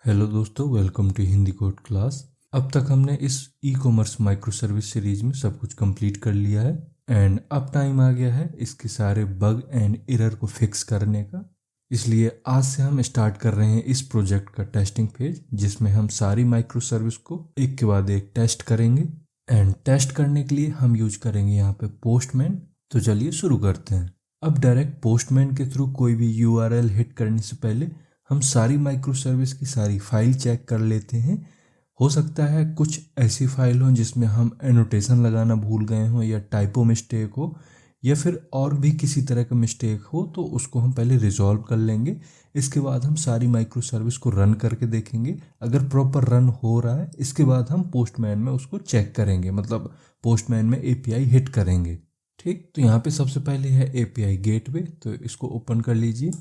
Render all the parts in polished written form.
Hello दोस्तों, welcome to Hindi code class. अब तक हमने इस e commerce microservice series में सब कुछ कंप्लीट कर लिया है एंड अब टाइम आ गया है इसके सारे बग एंड एरर को फिक्स करने का। इसलिए आज से हम स्टार्ट कर रहे हैं इस प्रोजेक्ट का टेस्टिंग फेज, जिसमें हम सारी माइक्रो सर्विस को एक के बाद एक टेस्ट करेंगे। एंड टेस्ट करने के लिए हम यूज करेंगे यहाँ पे पोस्टमैन। तो चलिए शुरू करते हैं। अब डायरेक्ट पोस्टमैन के थ्रू कोई भी यूआरएल हिट करने से पहले हम सारी माइक्रो सर्विस की सारी फाइल चेक कर लेते हैं। हो सकता है कुछ ऐसी फाइल हो जिसमें हम एनोटेशन लगाना भूल गए हों, या टाइपो मिस्टेक हो, या फिर और भी किसी तरह का मिस्टेक हो, तो उसको हम पहले रिजॉल्व कर लेंगे। इसके बाद हम सारी माइक्रो सर्विस को रन करके देखेंगे। अगर प्रॉपर रन हो रहा है, इसके बाद हम पोस्टमैन में उसको चेक करेंगे, मतलब पोस्टमैन में एपीआई हिट करेंगे। ठीक, तो यहाँ पे सबसे पहले है एपीआई गेटवे, तो इसको ओपन कर लीजिए।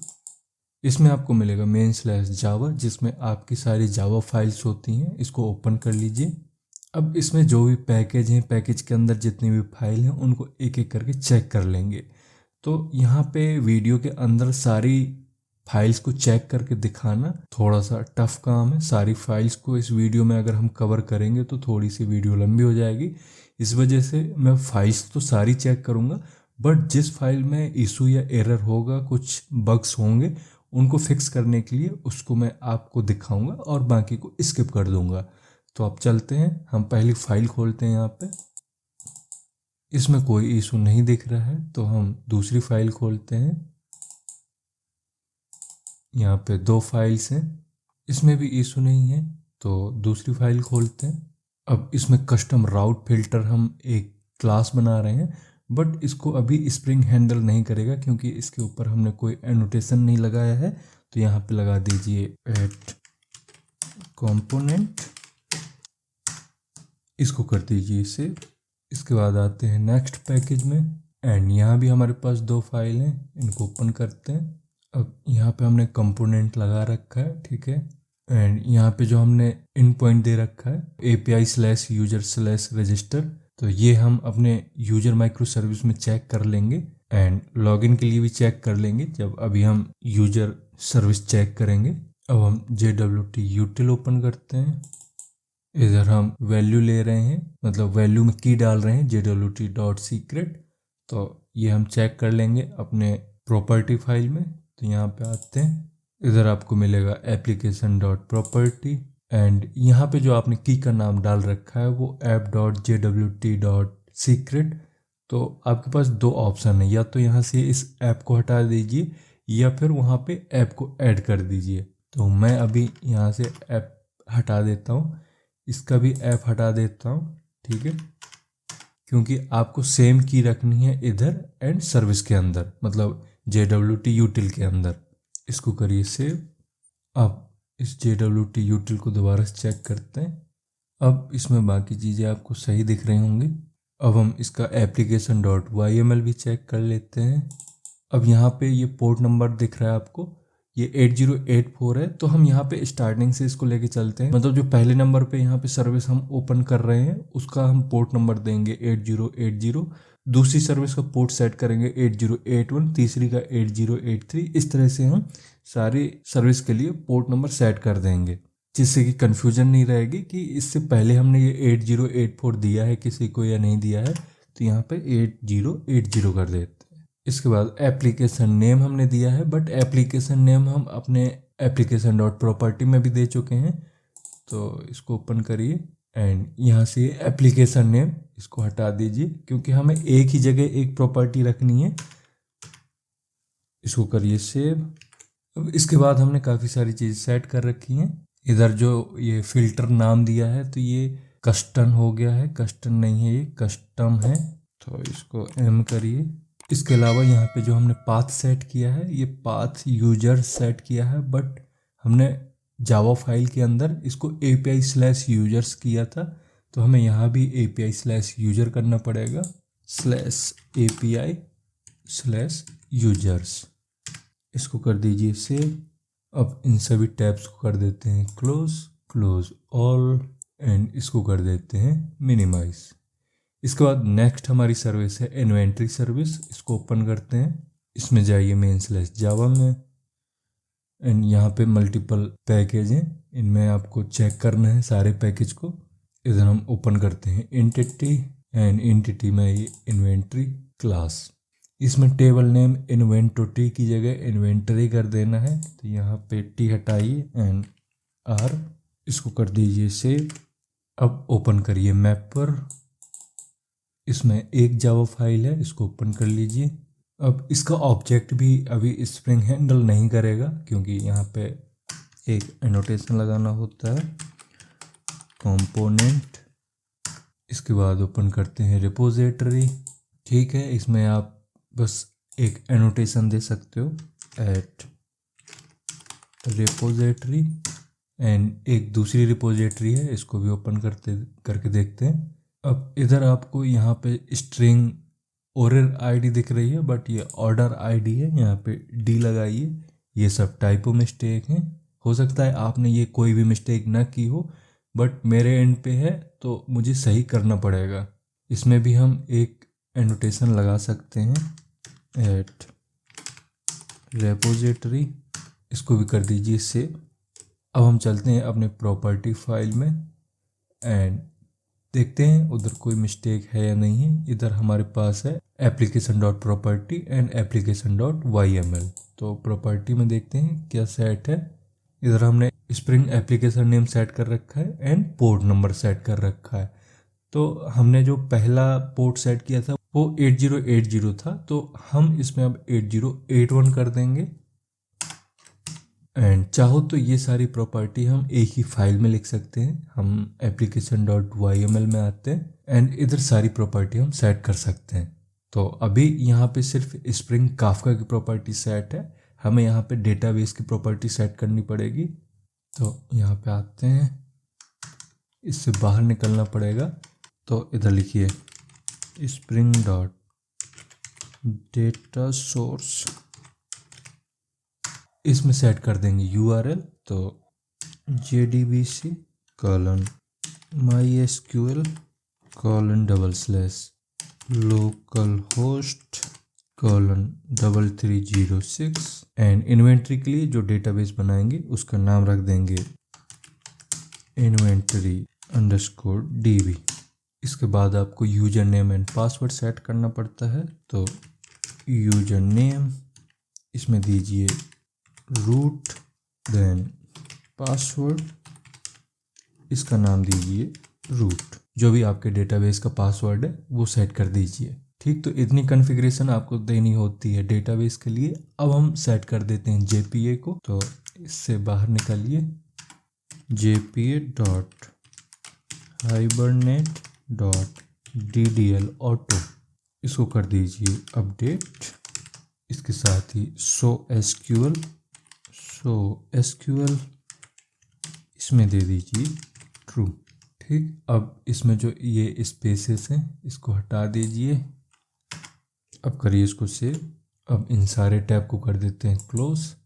इसमें आपको मिलेगा main/java, जिसमें आपकी सारी जावा फाइल्स होती हैं। इसको ओपन कर लीजिए। अब इसमें जो भी पैकेज हैं, पैकेज के अंदर जितनी भी फाइल हैं, उनको एक एक करके चेक कर लेंगे। तो यहाँ पे वीडियो के अंदर सारी फाइल्स को चेक करके दिखाना थोड़ा सा टफ काम है। सारी फाइल्स को इस वीडियो में अगर हम कवर करेंगे तो थोड़ी सी वीडियो लंबी हो जाएगी। इस वजह से मैं फाइल्स तो सारी चेक करूँगा, बट जिस फाइल में इशू या एरर होगा, कुछ बग्स होंगे, उनको फिक्स करने के लिए उसको मैं आपको दिखाऊंगा और बाकी को स्किप कर दूंगा। तो आप चलते हैं, हम पहली फाइल खोलते हैं। यहाँ पे इसमें कोई इशू नहीं दिख रहा है, तो हम दूसरी फाइल खोलते हैं। यहाँ पे 2 फाइल्स हैं, इसमें भी इशू नहीं है, तो दूसरी फाइल खोलते हैं। अब इसमें कस्टम राउट फिल्टर हम एक क्लास बना रहे हैं, बट इसको अभी स्प्रिंग हैंडल नहीं करेगा क्योंकि इसके ऊपर हमने कोई एनोटेशन नहीं लगाया है। तो यहाँ पे लगा दीजिए एट कंपोनेंट, इसको कर दीजिए सेव। इसके बाद आते हैं नेक्स्ट पैकेज में, एंड यहाँ भी हमारे पास 2 फाइल हैं, इनको ओपन करते हैं। अब यहाँ पे हमने कंपोनेंट लगा रखा है, ठीक है। एंड यहाँ पे जो हमने इन पॉइंट दे रखा है API/user/register, तो ये हम अपने यूजर माइक्रो सर्विस में चेक कर लेंगे एंड लॉगिन के लिए भी चेक कर लेंगे जब अभी हम यूजर सर्विस चेक करेंगे। अब हम JWT util ओपन करते हैं। इधर हम वैल्यू ले रहे हैं, मतलब वैल्यू में की डाल रहे हैं JWT.secret। तो ये हम चेक कर लेंगे अपने प्रॉपर्टी फाइल में। तो यहाँ पे आते हैं, इधर आपको मिलेगा application.property, एंड यहाँ पे जो आपने की का नाम डाल रखा है वो app.jwt.secret। तो आपके पास 2 ऑप्शन है, या तो यहाँ से इस ऐप को हटा दीजिए या फिर वहाँ पे ऐप को ऐड कर दीजिए। तो मैं अभी यहाँ से ऐप हटा देता हूँ, इसका भी ऐप हटा देता हूँ, ठीक है, क्योंकि आपको सेम की रखनी है इधर एंड सर्विस के अंदर, मतलब JWT util के अंदर। इसको करिए सेव। अब इस JWT util को दोबारा से चेक करते हैं। अब इसमें बाकी चीज़ें आपको सही दिख रही होंगी। अब हम इसका application.yml भी चेक कर लेते हैं। अब यहाँ पे ये पोर्ट नंबर दिख रहा है आपको, ये 8084 है। तो हम यहाँ पे स्टार्टिंग से इसको लेके चलते हैं, मतलब जो पहले नंबर पे यहाँ पे सर्विस हम ओपन कर रहे हैं उसका हम पोर्ट नंबर देंगे 8080, दूसरी सर्विस का पोर्ट सेट करेंगे 8081, तीसरी का 8083। इस तरह से हम सारी सर्विस के लिए पोर्ट नंबर सेट कर देंगे, जिससे कि कन्फ्यूजन नहीं रहेगी कि इससे पहले हमने ये 8084 दिया है किसी को या नहीं दिया है। तो यहाँ पे 8080 कर देते हैं। इसके बाद एप्लीकेशन नेम हमने दिया है, बट एप्लीकेशन नेम हम अपने application.property में भी दे चुके हैं। तो इसको ओपन करिए एंड यहाँ से एप्लीकेशन नेम इसको हटा दीजिए, क्योंकि हमें एक ही जगह एक प्रॉपर्टी रखनी है। इसको करिए सेव। अब इसके बाद हमने काफ़ी सारी चीज़ सेट कर रखी हैं। इधर जो ये फिल्टर नाम दिया है, तो ये कस्टम हो गया है, कस्टम नहीं है, ये कस्टम है। तो इसको M करिए। इसके अलावा यहाँ पे जो हमने पाथ सेट किया है, ये पाथ यूजर सेट किया है, बट हमने जावा फाइल के अंदर इसको API/users किया था। तो हमें यहाँ भी API/user करना पड़ेगा, /API/users। इसको कर दीजिए सेव। अब इन सभी टैब्स को कर देते हैं क्लोज ऑल, एंड इसको कर देते हैं मिनिमाइज। इसके बाद नेक्स्ट हमारी सर्विस है इन्वेंट्री सर्विस। इसको ओपन करते हैं, इसमें जाइए main/java में, एंड यहाँ पे मल्टीपल पैकेज हैं। इनमें आपको चेक करना है सारे पैकेज को। इधर हम ओपन करते हैं एंटिटी, एंड एंटिटी में ये इन्वेंट्री क्लास। इसमें टेबल नेम इन्वेंटोटी की जगह इन्वेंटरी कर देना है। तो यहाँ पे टी हटाइए एंड आर, इसको कर दीजिए सेव। अब ओपन करिए मैपर। इसमें एक जावा फाइल है, इसको ओपन कर लीजिए। अब इसका ऑब्जेक्ट भी अभी स्प्रिंग हैंडल नहीं करेगा, क्योंकि यहाँ पे एक एनोटेशन लगाना होता है, कंपोनेंट। इसके बाद ओपन करते हैं रिपोजिटरी। ठीक है, इसमें आप बस एक एनोटेशन दे सकते हो, एट रिपोजिटरी। एंड एक दूसरी रिपोजिटरी है, इसको भी ओपन करके देखते हैं। अब इधर आपको यहाँ पे स्ट्रिंग ऑर्डर आईडी दिख रही है, बट ये ऑर्डर आईडी है, यहाँ पे डी लगाइए। ये सब टाइपो मिस्टेक हैं, हो सकता है आपने ये कोई भी मिस्टेक ना की हो, बट मेरे एंड पे है तो मुझे सही करना पड़ेगा। इसमें भी हम एक एनोटेशन लगा सकते हैं, एट रेपोजिटरी। इसको भी कर दीजिए सेव। अब हम चलते हैं अपने प्रॉपर्टी फाइल में एंड देखते हैं उधर कोई मिस्टेक है या नहीं है। इधर हमारे पास है application dot property and application dot YML। तो प्रॉपर्टी में देखते हैं क्या सेट है। इधर हमने स्प्रिंग एप्लीकेशन नेम सेट कर रखा है एंड पोर्ट नंबर सेट कर रखा है। तो हमने जो पहला पोर्ट सेट किया था वो 8080 था, तो हम इसमें अब 8081 कर देंगे। एंड चाहो तो ये सारी प्रॉपर्टी हम एक ही फाइल में लिख सकते हैं। हम एप्लीकेशन डॉट YML में आते हैं एंड इधर सारी प्रॉपर्टी हम सेट कर सकते हैं। तो अभी यहाँ पे सिर्फ स्प्रिंग काफका की प्रॉपर्टी सेट है, हमें यहाँ पे डेटाबेस की प्रॉपर्टी सेट करनी पड़ेगी। तो यहाँ पे आते हैं, इससे बाहर निकलना पड़ेगा। तो इधर लिखिए स्प्रिंग डॉट डेटा सोर्स, इसमें सेट कर देंगे URL। तो JDBC :MySQL :/localhost 3306। And inventory के लिए जो डेटाबेस बनाएंगे उसका नाम रख देंगे inventory_db। इसके बाद आपको user name and password set करना पड़ता है। तो यूजर नेम इसमें दीजिए रूट, देन पासवर्ड इसका नाम दीजिए रूट। जो भी आपके डेटाबेस का पासवर्ड है वो सेट कर दीजिए। ठीक, तो इतनी कॉन्फ़िगरेशन आपको देनी होती है डेटाबेस के लिए। अब हम सेट कर देते हैं JPA को। तो इससे बाहर निकलिए, JPA.hibernate.ddl auto, इसको कर दीजिए अपडेट। इसके साथ ही सो SQL इसमें दे दीजिए ट्रू। ठीक, अब इसमें जो ये स्पेसेस हैं इसको हटा दीजिए। अब करिए इसको सेव। अब इन सारे टैब को कर देते हैं क्लोज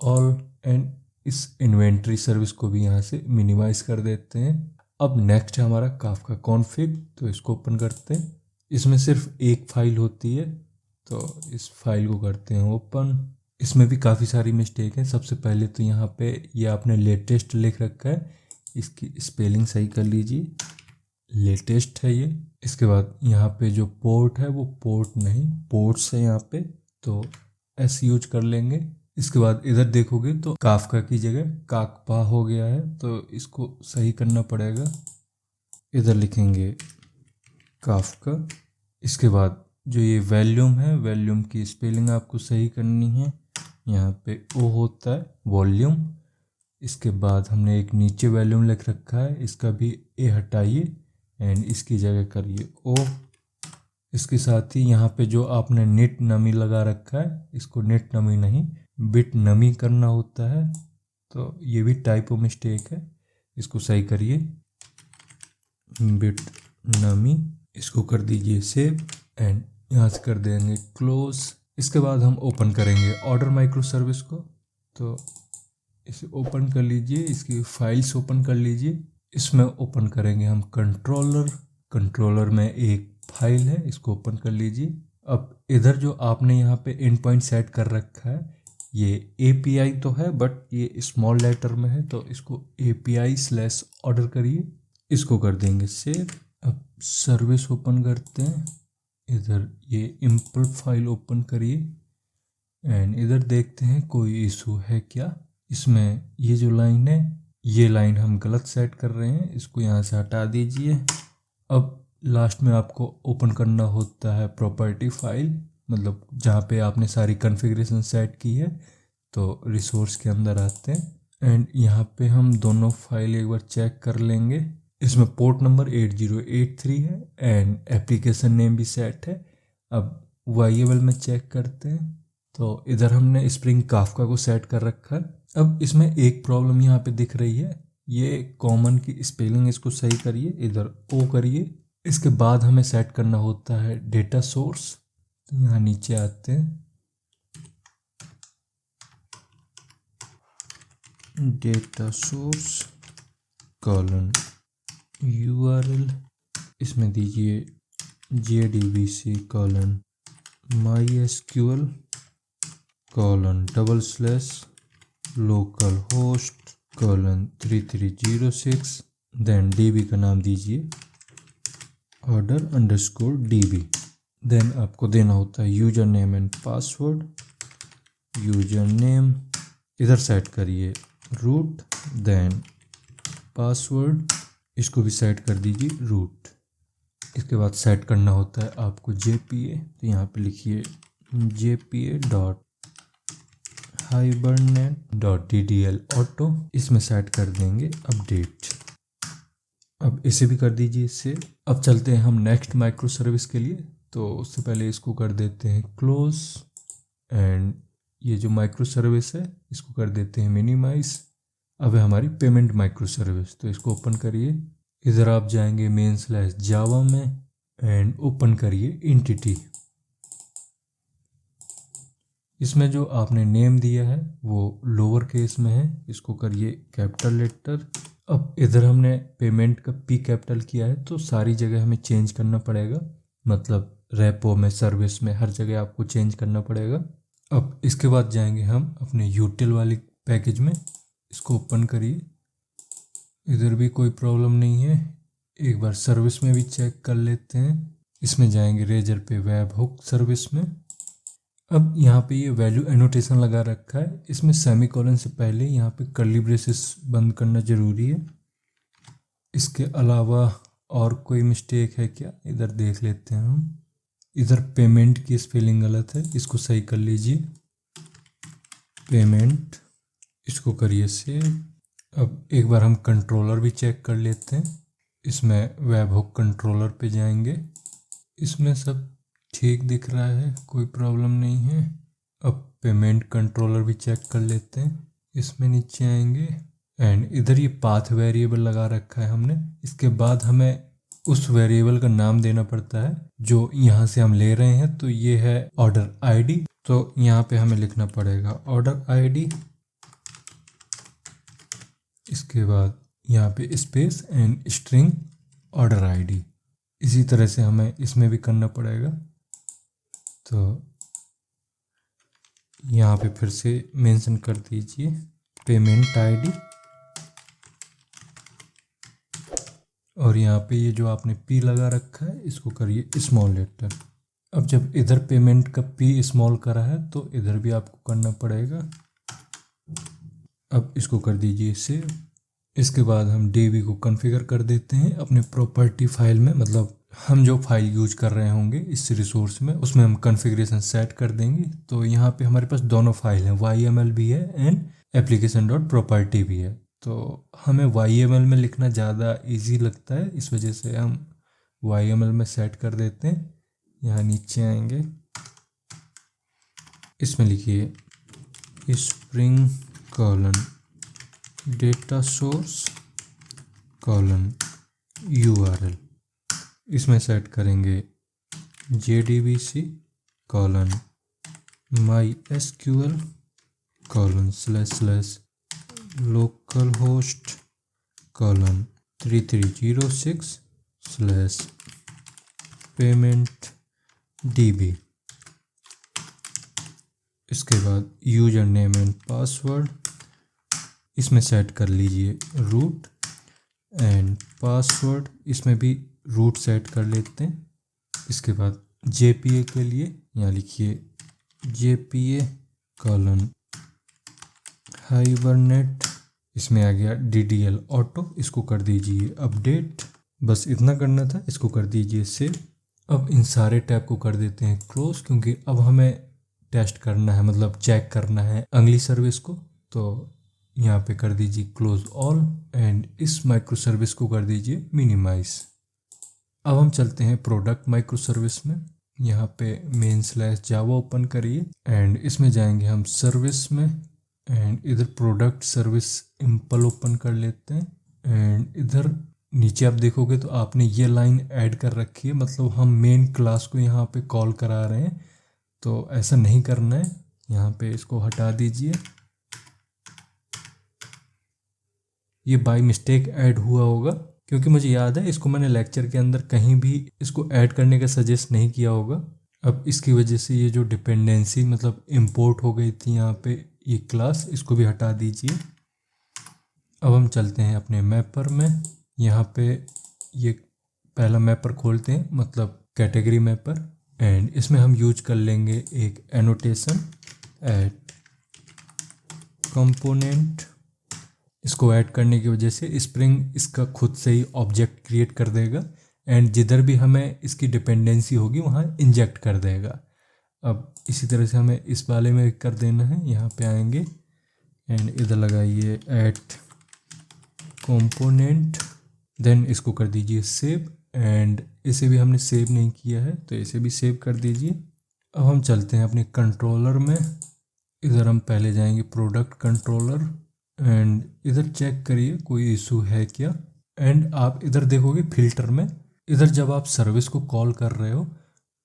ऑल एंड इस इन्वेंट्री सर्विस को भी यहाँ से मिनिमाइज कर देते हैं। अब नेक्स्ट है हमारा काफका कॉन्फ़िग। तो इसको ओपन करते हैं। इसमें सिर्फ एक फाइल होती है, तो इस फाइल को करते हैं ओपन। इसमें भी काफ़ी सारी मिस्टेक है। सबसे पहले तो यहाँ पे ये आपने लेटेस्ट लिख रखा है, इसकी स्पेलिंग सही कर लीजिए, लेटेस्ट है ये। इसके बाद यहाँ पे जो पोर्ट है वो पोर्ट नहीं पोर्ट्स है यहाँ पे, तो S यूज कर लेंगे। इसके बाद इधर देखोगे तो काफका की जगह काकपा हो गया है, तो इसको सही करना पड़ेगा। इधर लिखेंगे काफका। इसके बाद जो ये वॉल्यूम है, वॉल्यूम की स्पेलिंग आपको सही करनी है। यहाँ पे O होता है वॉल्यूम। इसके बाद हमने एक नीचे वॉल्यूम लिख रखा है, इसका भी A हटाइए एंड इसकी जगह करिए O। इसके साथ ही यहाँ पे जो आपने नेट नमी लगा रखा है, इसको नेट नमी नहीं बिट नमी करना होता है, तो ये भी टाइपो मिस्टेक है, इसको सही करिए बिट नमी। इसको कर दीजिए सेव एंड यहाँ से कर देंगे क्लोज। इसके बाद हम ओपन करेंगे ऑर्डर माइक्रो सर्विस को। तो इसे ओपन कर लीजिए, इसकी फाइल्स ओपन कर लीजिए। इसमें ओपन करेंगे हम कंट्रोलर में एक फाइल है, इसको ओपन कर लीजिए। अब इधर जो आपने यहाँ पे एंड पॉइंट सेट कर रखा है, ये API तो है बट ये स्मॉल लेटर में है, तो इसको API/ऑर्डर करिए, इसको कर देंगे सेव। अब सर्विस ओपन करते हैं, इधर ये इम्पोर्ट फाइल ओपन करिए एंड इधर देखते हैं कोई इशू है क्या। इसमें ये जो लाइन है, ये लाइन हम गलत सेट कर रहे हैं, इसको यहाँ से हटा दीजिए। अब लास्ट में आपको ओपन करना होता है प्रॉपर्टी फाइल, मतलब जहाँ पे आपने सारी कॉन्फ़िगरेशन सेट की है। तो रिसोर्स के अंदर आते हैं एंड यहाँ पे हम दोनों फाइल एक बार चेक कर लेंगे। इसमें पोर्ट नंबर 8083 है एंड एप्लीकेशन नेम भी सेट है। अब वाइएबल में चेक करते हैं, तो इधर हमने स्प्रिंग काफका को सेट कर रखा है। अब इसमें एक प्रॉब्लम यहाँ पे दिख रही है, ये कॉमन की स्पेलिंग, इसको सही करिए, इधर ओ करिए। इसके बाद हमें सेट करना होता है डेटा सोर्स। तो यहाँ नीचे आते हैं, डेटा सोर्स कॉलन URL, इसमें दीजिए JDBC colon MySQL colon /localhost colon 3306, then DB का नाम दीजिए order_db। देन आपको देना होता है user name and password. User name इधर सेट करिए रूट, देन पासवर्ड इसको भी सेट कर दीजिए रूट। इसके बाद सेट करना होता है आपको JPA, तो यहाँ पे लिखिए jpa.hibernate.ddl auto, इसमें सेट कर देंगे अपडेट। अब इसे भी कर दीजिए इससे। अब चलते हैं हम नेक्स्ट माइक्रो सर्विस के लिए, तो उससे पहले इसको कर देते हैं क्लोज एंड ये जो माइक्रो सर्विस है इसको कर देते हैं मिनिमाइज। अब है हमारी पेमेंट माइक्रो सर्विस, तो इसको ओपन करिए। इधर आप जाएंगे main/java में एंड ओपन करिए एंटिटी। इसमें जो आपने नेम दिया है वो लोअर केस में है, इसको करिए कैपिटल लेटर। अब इधर हमने पेमेंट का P कैपिटल किया है, तो सारी जगह हमें चेंज करना पड़ेगा, मतलब रेपो में, सर्विस में, हर जगह आपको चेंज करना पड़ेगा। अब इसके बाद जाएंगे हम अपने यूटिल वाली पैकेज में, इसको ओपन करिए। इधर भी कोई प्रॉब्लम नहीं है, एक बार सर्विस में भी चेक कर लेते हैं। इसमें जाएंगे रेजर पे वेब हुक सर्विस में। अब यहाँ पे ये वैल्यू एनोटेशन लगा रखा है, इसमें सेमीकोलन से पहले यहाँ पे कर्ली ब्रेसेस बंद करना ज़रूरी है। इसके अलावा और कोई मिस्टेक है क्या, इधर देख लेते हैं हम। इधर पेमेंट की स्पेलिंग गलत है, इसको सही कर लीजिए, पेमेंट, इसको करिए सेव। अब एक बार हम कंट्रोलर भी चेक कर लेते हैं, इसमें वेब हुक कंट्रोलर पे जाएंगे, इसमें सब ठीक दिख रहा है, कोई प्रॉब्लम नहीं है। अब पेमेंट कंट्रोलर भी चेक कर लेते हैं, इसमें नीचे आएंगे एंड इधर ये पाथ वेरिएबल लगा रखा है हमने। इसके बाद हमें उस वेरिएबल का नाम देना पड़ता है जो यहाँ से हम ले रहे हैं, तो ये है ऑर्डर ID, तो यहाँ पे हमें लिखना पड़ेगा ऑर्डर ID। इसके बाद यहाँ पे space and string order ID, इसी तरह से हमें इसमें भी करना पड़ेगा। तो यहाँ पे फिर से मेंशन कर दीजिए पेमेंट ID, और यहाँ पे ये जो आपने P लगा रखा है इसको करिए स्मॉल लेटर। अब जब इधर पेमेंट का P स्मॉल करा है तो इधर भी आपको करना पड़ेगा। अब इसको कर दीजिए सेव। इसके बाद हम DB को कॉन्फ़िगर कर देते हैं अपने प्रॉपर्टी फाइल में, मतलब हम जो फाइल यूज कर रहे होंगे इस रिसोर्स में, उसमें हम कॉन्फ़िगरेशन सेट कर देंगे। तो यहाँ पे हमारे पास दोनों फाइल हैं, YML भी है एंड application.property भी है। तो हमें YML में लिखना ज़्यादा इजी लगता है, इस वजह से हम YML में सेट कर देते हैं। यहाँ नीचे आएंगे, इसमें लिखिए spring colon data source colon URL, इसमें सेट करेंगे JDBC colon MySQL colon /localhost colon 3306 payment DB। इसके बाद यूजर नेम एंड पासवर्ड, इसमें सेट कर लीजिए रूट एंड पासवर्ड, इसमें भी रूट सेट कर लेते हैं। इसके बाद JPA के लिए यहाँ लिखिए JPA कॉलन हाइबरनेट, इसमें आ गया DDL ऑटो, इसको कर दीजिए अपडेट। बस इतना करना था, इसको कर दीजिए सेव। अब इन सारे टैब को कर देते हैं क्लोज, क्योंकि अब हमें टेस्ट करना है, मतलब चेक करना है अगली सर्विस को। तो यहाँ पे कर दीजिए क्लोज ऑल एंड इस माइक्रो सर्विस को कर दीजिए मिनिमाइज। अब हम चलते हैं प्रोडक्ट माइक्रो सर्विस में। यहाँ पे main/java ओपन करिए एंड इसमें जाएंगे हम सर्विस में एंड इधर प्रोडक्ट सर्विस इम्पल ओपन कर लेते हैं। एंड इधर नीचे आप देखोगे तो आपने ये लाइन ऐड कर रखी है, मतलब हम मेन क्लास को यहाँ पे कॉल करा रहे हैं, तो ऐसा नहीं करना है। यहाँ पे इसको हटा दीजिए, ये बाय मिस्टेक ऐड हुआ होगा, क्योंकि मुझे याद है इसको मैंने लेक्चर के अंदर कहीं भी इसको ऐड करने का सजेस्ट नहीं किया होगा। अब इसकी वजह से ये जो डिपेंडेंसी मतलब इंपोर्ट हो गई थी यहाँ पे ये क्लास, इसको भी हटा दीजिए। अब हम चलते हैं अपने मैपर में। यहाँ पे ये पहला मैपर खोलते हैं, मतलब कैटेगरी मैपर, एंड इसमें हम यूज कर लेंगे एक एनोटेशन एट कंपोनेंट। इसको ऐड करने की वजह से स्प्रिंग इसका खुद से ही ऑब्जेक्ट क्रिएट कर देगा एंड जिधर भी हमें इसकी डिपेंडेंसी होगी वहाँ इंजेक्ट कर देगा। अब इसी तरह से हमें इस वाले में कर देना है। यहाँ पे आएंगे एंड इधर लगाइए एट कंपोनेंट, देन इसको कर दीजिए सेव एंड इसे भी हमने सेव नहीं किया है तो इसे भी सेव कर दीजिए। अब हम चलते हैं अपने कंट्रोलर में। इधर हम पहले जाएंगे प्रोडक्ट कंट्रोलर एंड इधर चेक करिए कोई इशू है क्या। एंड आप इधर देखोगे फिल्टर में, इधर जब आप सर्विस को कॉल कर रहे हो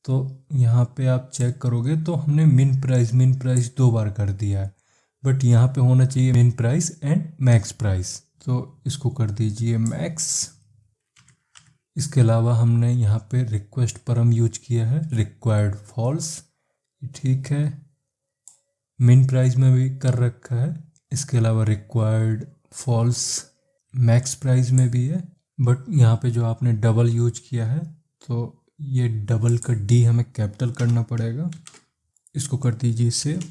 तो यहाँ पे आप चेक करोगे तो हमने मिन प्राइस 2 बार कर दिया है, बट यहाँ पे होना चाहिए मिन प्राइस एंड मैक्स प्राइस, तो इसको कर दीजिए मैक्स। इसके अलावा हमने यहाँ पे रिक्वेस्ट परम यूज किया है, रिक्वायर्ड फॉल्स, ठीक है। मिन प्राइस में भी कर रखा है, इसके अलावा रिक्वायर्ड फॉल्स मैक्स प्राइस में भी है, बट यहाँ पे जो आपने डबल यूज किया है तो ये डबल का D हमें कैपिटल करना पड़ेगा, इसको कर दीजिए सेव।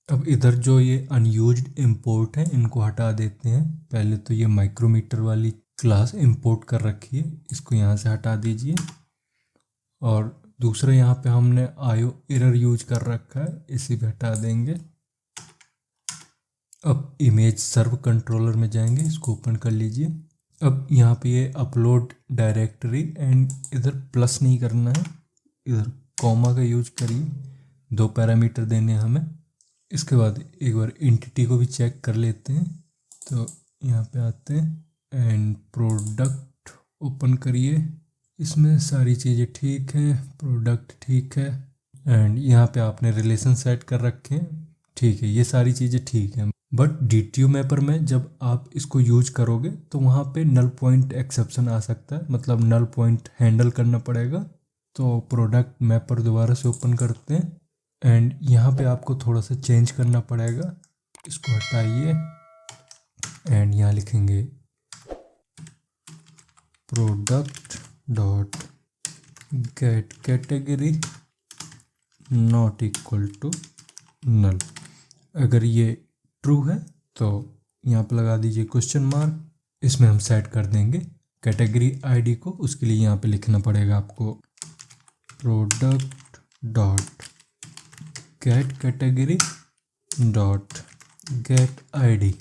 अब इधर जो ये अनयूज्ड इंपोर्ट है इनको हटा देते हैं। पहले तो ये माइक्रोमीटर वाली क्लास इंपोर्ट कर रखी है, इसको यहाँ से हटा दीजिए। और दूसरा यहाँ पे हमने आयो एरर यूज कर रखा है, इसे भी हटा देंगे। अब इमेज सर्व कंट्रोलर में जाएंगे, इसको ओपन कर लीजिए। अब यहाँ पे ये अपलोड डायरेक्टरी एंड इधर प्लस नहीं करना है, इधर कॉमा का यूज करिए, 2 पैरामीटर देने हैं हमें। इसके बाद एक बार एंटिटी को भी चेक कर लेते हैं, तो यहाँ पे आते हैं एंड प्रोडक्ट ओपन करिए, इसमें सारी चीज़ें ठीक हैं, प्रोडक्ट ठीक है एंड यहाँ पे आपने रिलेशन सेट कर रखे हैं, ठीक है, ये सारी चीज़ें ठीक हैं। बट DTU मैपर में जब आप इसको यूज करोगे तो वहाँ पे नल पॉइंट एक्सेप्शन आ सकता है, मतलब नल पॉइंट हैंडल करना पड़ेगा। तो प्रोडक्ट मैपर दोबारा से ओपन करते हैं एंड यहाँ पे आपको थोड़ा सा चेंज करना पड़ेगा, इसको हटाइए एंड यहाँ लिखेंगे product dot get category not equal to null. अगर ये ट्रू है तो यहाँ पे लगा दीजिए क्वेश्चन मार्क, इसमें हम सेट कर देंगे कैटेगरी ID को, उसके लिए यहाँ पे लिखना पड़ेगा आपको product dot get category dot gate ID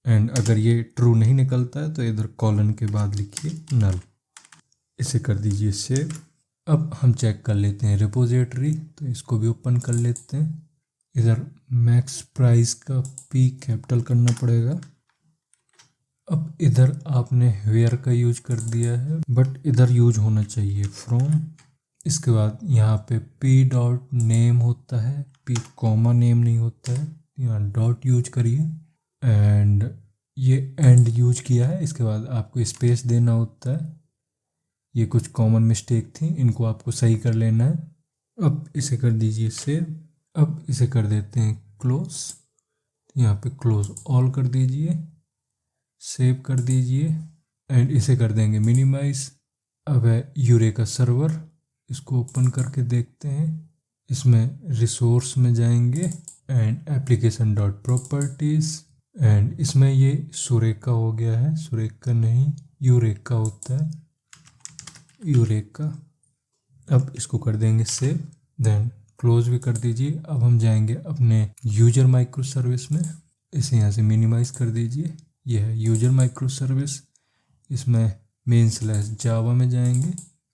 and अगर ये ट्रू नहीं निकलता है तो इधर कॉलन के बाद लिखिए नल, इसे कर दीजिए सेव। अब हम चेक कर लेते हैं रिपोजिटरी, तो इसको भी ओपन कर लेते हैं। इधर मैक्स प्राइस का P कैपिटल करना पड़ेगा। अब इधर आपने वेयर का यूज कर दिया है, बट इधर यूज होना चाहिए फ्रॉम। इसके बाद यहाँ पे P डॉट नेम होता है, P कॉमा नेम नहीं होता है, यहाँ डॉट यूज करिए एंड ये एंड यूज किया है। इसके बाद आपको स्पेस देना होता है, ये कुछ कॉमन मिस्टेक थी, इनको आपको सही कर लेना है। अब इसे कर दीजिए सेव। अब इसे कर देते हैं क्लोज, यहाँ पे क्लोज ऑल कर दीजिए, सेव कर दीजिए एंड इसे कर देंगे मिनिमाइज। अब है यूरेका सर्वर, इसको ओपन करके देखते हैं। इसमें रिसोर्स में जाएंगे and application dot properties and इसमें ये सुरेका हो गया है, सुरेका नहीं यूरेका होता है, यूरेका। अब इसको कर देंगे सेव, देन क्लोज भी कर दीजिए। अब हम जाएंगे अपने यूजर माइक्रो सर्विस में, इसे यहाँ से मिनिमाइज कर दीजिए। यह है यूजर माइक्रो सर्विस, इसमें main/java में जाएंगे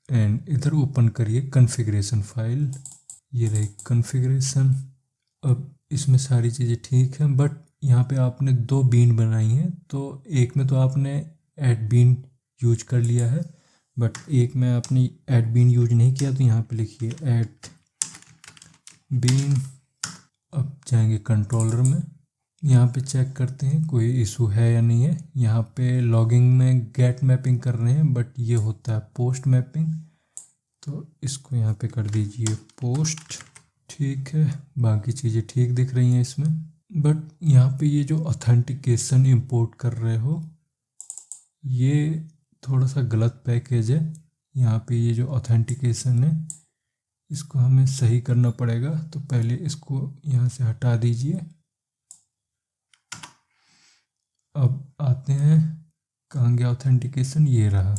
एंड इधर ओपन करिए कॉन्फ़िगरेशन फाइल, ये रही कॉन्फ़िगरेशन। अब इसमें सारी चीज़ें ठीक हैं, बट यहाँ पे आपने 2 बीन बनाई हैं, तो एक में तो आपने ऐड बीन यूज कर लिया है, बट एक में आपने ऐड बीन यूज नहीं किया, तो यहाँ पे लिखिए ऐड बीन। अब जाएंगे कंट्रोलर में, यहाँ पे चेक करते हैं कोई इशू है या नहीं है। यहाँ पे लॉगिंग में गेट मैपिंग कर रहे हैं, बट ये होता है पोस्ट मैपिंग, तो इसको यहाँ पे कर दीजिए पोस्ट। ठीक है, बाकी चीज़ें ठीक दिख रही हैं इसमें, बट यहाँ पे ये जो ऑथेंटिकेशन इंपोर्ट कर रहे हो ये थोड़ा सा गलत पैकेज है। यहाँ पे ये जो ऑथेंटिकेशन है इसको हमें सही करना पड़ेगा, तो पहले इसको यहाँ से हटा दीजिए। अब आते हैं, कहाँ गया ऑथेंटिकेशन, ये रहा।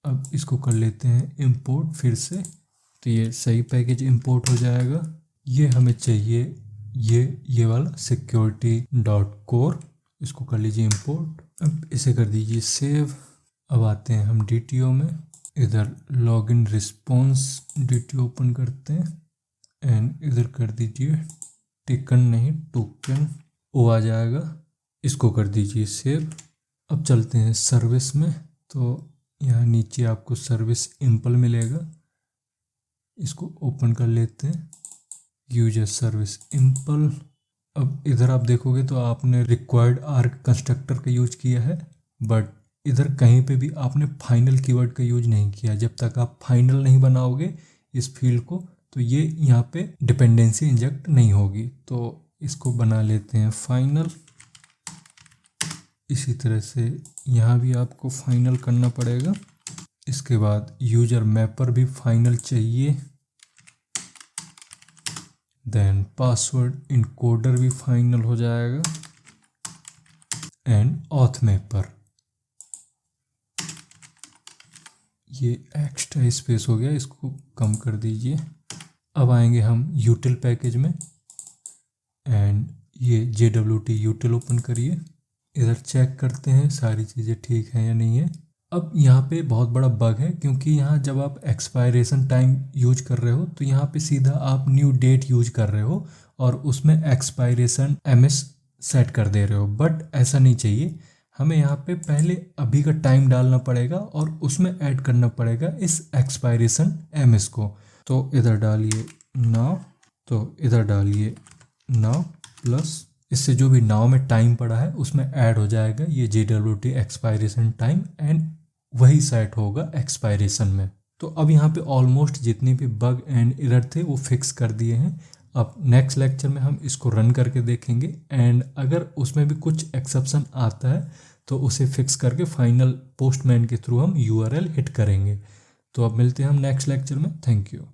अब इसको कर लेते हैं इंपोर्ट फिर से, तो ये सही पैकेज इंपोर्ट हो जाएगा। ये हमें चाहिए ये वाला security.core, इसको कर लीजिए इंपोर्ट। अब इसे कर दीजिए सेव। अब आते हैं हम DTO में, इधर लॉगिन रिस्पॉन्स DTO ओपन करते हैं एंड इधर कर दीजिए टिकन नहीं टोकन, वो आ जाएगा, इसको कर दीजिए सेव। अब चलते हैं सर्विस में, तो यहाँ नीचे आपको सर्विस इम्पल मिलेगा, इसको ओपन कर लेते हैं, यूजर सर्विस इम्पल। अब इधर आप देखोगे तो आपने रिक्वायर्ड आर्क कंस्ट्रक्टर का यूज किया है, बट इधर कहीं पे भी आपने फाइनल कीवर्ड का यूज नहीं किया। जब तक आप फाइनल नहीं बनाओगे इस फील्ड को, तो ये यहाँ पे डिपेंडेंसी इंजेक्ट नहीं होगी, तो इसको बना लेते हैं फाइनल। इसी तरह से यहाँ भी आपको फाइनल करना पड़ेगा। इसके बाद यूजर मैपर भी फाइनल चाहिए, देन पासवर्ड इनकोडर भी फाइनल हो जाएगा एंड ऑथ मैपर। ये एक्स्ट्रा स्पेस हो गया, इसको कम कर दीजिए। अब आएंगे हम यूटिल पैकेज में एंड ये JWT यूटिल ओपन करिए, इधर चेक करते हैं सारी चीज़ें ठीक हैं या नहीं है। अब यहाँ पे बहुत बड़ा बग है, क्योंकि यहाँ जब आप एक्सपायरेशन टाइम यूज कर रहे हो तो यहाँ पे सीधा आप न्यू डेट यूज कर रहे हो और उसमें एक्सपायरेशन MS सेट कर दे रहे हो, बट ऐसा नहीं चाहिए। हमें यहाँ पे पहले अभी का टाइम डालना पड़ेगा और उसमें ऐड करना पड़ेगा इस एक्सपायरेशन MS को। तो इधर डालिए नाउ, तो इधर डालिए नाउ प्लस, इससे जो भी नाउ में टाइम पड़ा है उसमें ऐड हो जाएगा ये JWT एक्सपायरेशन टाइम एंड वही सेट होगा एक्सपायरेशन में। तो अब यहाँ पे ऑलमोस्ट जितने भी बग एंड एरर थे वो फिक्स कर दिए हैं। अब नेक्स्ट लेक्चर में हम इसको रन करके देखेंगे एंड अगर उसमें भी कुछ एक्सेप्शन आता है तो उसे फिक्स करके फाइनल पोस्टमैन के थ्रू हम URL हिट करेंगे। तो अब मिलते हैं हम नेक्स्ट लेक्चर में। Thank you.